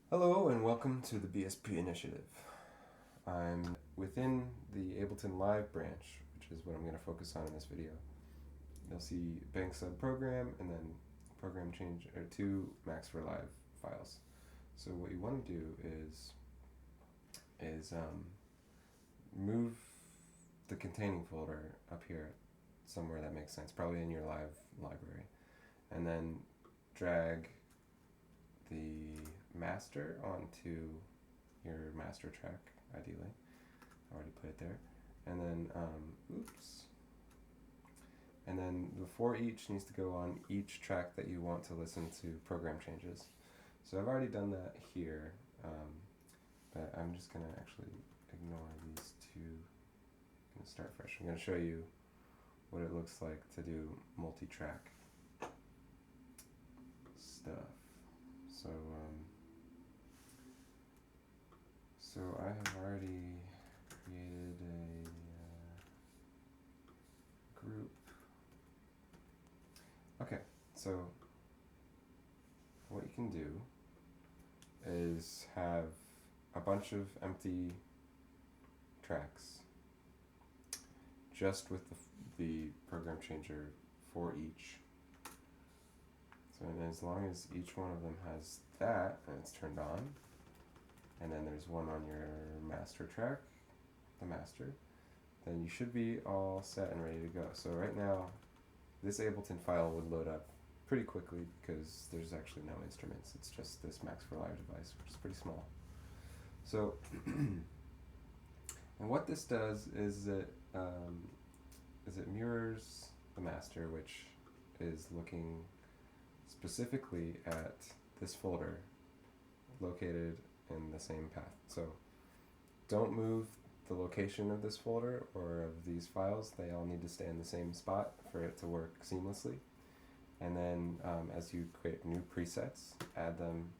Hello and welcome to the BSP Initiative. I'm within the Ableton Live branch, which is what I'm going to focus on in this video. You'll see bank sub program and then program change or two Max for Live files. So what you want to do is move the containing folder up here somewhere that makes sense, probably in your live library, and then drag the master onto your master track, ideally. I already put it there. And then, And then the for each needs to go on each track that you want to listen to program changes. So I've already done that here, but I'm just going to actually ignore these two. I'm going to start fresh. I'm going to show you what it looks like to do multi-track stuff. So I have already created a group. Okay, so what you can do is have a bunch of empty tracks just with the program changer for each. So as long as each one of them has that and it's turned on, and then there's one on your master track, the master, then you should be all set and ready to go. So right now, this Ableton file would load up pretty quickly because there's actually no instruments. It's just this Max for Live device, which is pretty small. So, and what this does is it mirrors the master, which is looking specifically at this folder located in the same path. So don't move the location of this folder or of these files. They all need to stay in the same spot for it to work seamlessly. And then as you create new presets, add them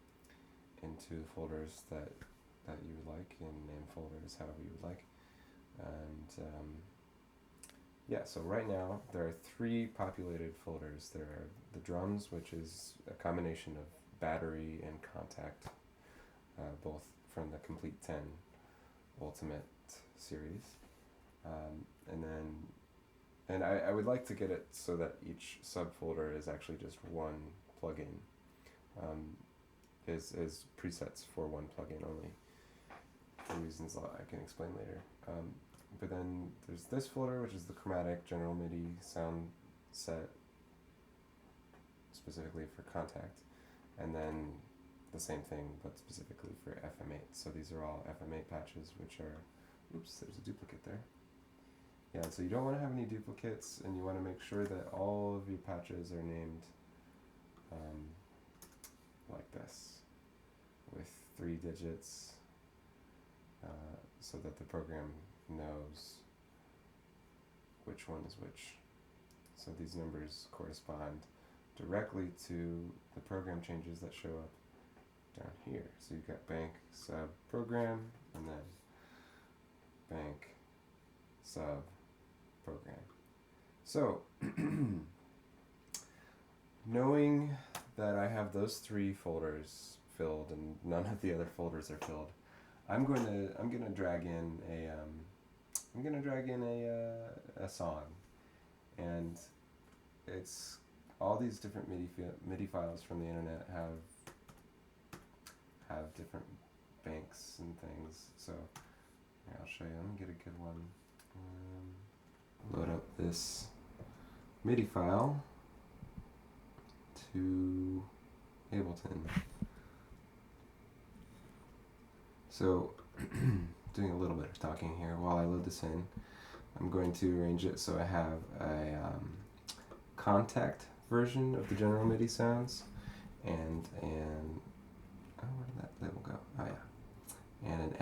into folders that you would like, and name folders however you would like. And yeah, so right now there are 3 populated folders. There are the drums, which is a combination of battery and Kontakt, both from the Complete 10 Ultimate series. And I would like to get it so that each subfolder is actually just one plugin, is presets for one plugin only, for reasons I can explain later. But then there's this folder, which is the chromatic general MIDI sound set specifically for Kontakt, and then the same thing but specifically for FM8. So these are all FM8 patches, which are, oops, there's a duplicate there. Yeah, so you don't want to have any duplicates, and you want to make sure that all of your patches are named like this, with 3 digits, so that the program knows which one is which. So these numbers correspond directly to the program changes that show up down here. So you've got bank sub program, and then bank sub program. So knowing that I have those 3 folders filled and none of the other folders are filled, I'm gonna drag in a song, and it's all these different MIDI files from the internet have different banks and things. So here, I'll show you. Let me get a good one. Load up this MIDI file to Ableton. So doing a little bit of talking here while I load this in. I'm going to arrange it so I have a Kontakt version of the general MIDI sounds, and where did that label go? Oh yeah, and an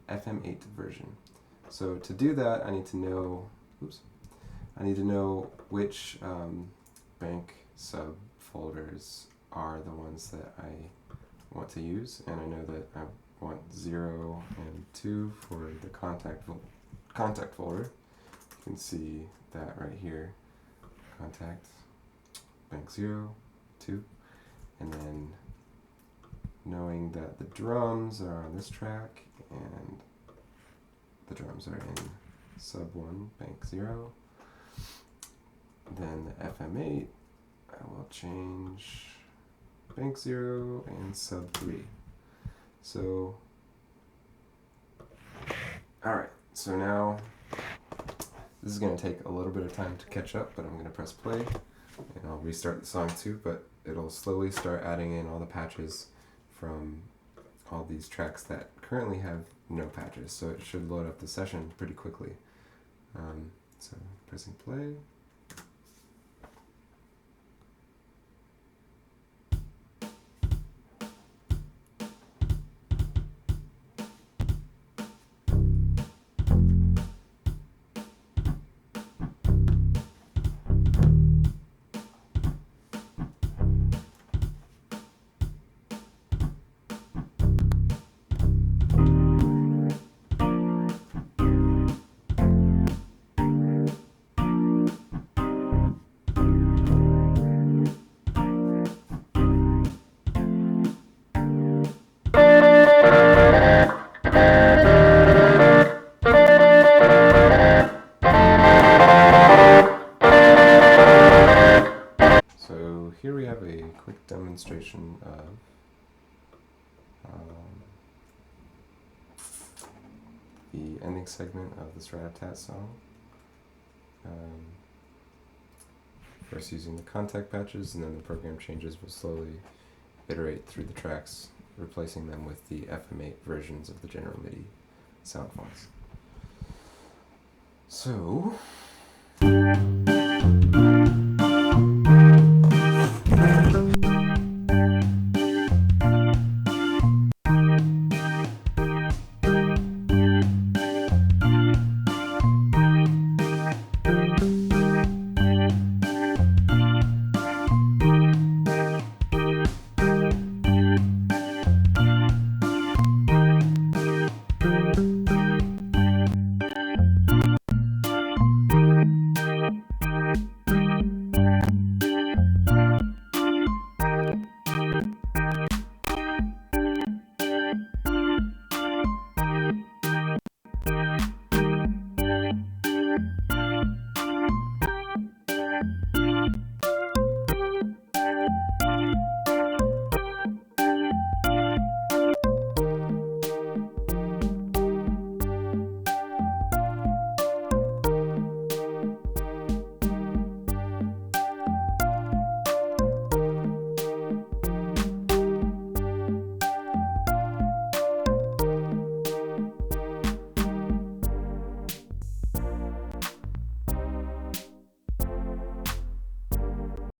FM8 version. So to do that, I need to know which bank subfolders are the ones that I want to use, and I know that I want 0 and 2 for the Kontakt folder. You can see that right here. Kontakt, bank 0, 2, and then knowing that the drums are on this track and the drums are in sub 1, bank 0. Then the FM8, I will change bank 0 and sub 3. So, alright, so now this is going to take a little bit of time to catch up, but I'm going to press play and I'll restart the song too, but it'll slowly start adding in all the patches from all these tracks that currently have no patches, so it should load up the session pretty quickly. So pressing play. So here we have a quick demonstration of the ending segment of this rat-a-tat song. First using the Kontakt patches, and then the program changes will slowly iterate through the tracks, replacing them with the FM8 versions of the general MIDI sound files. So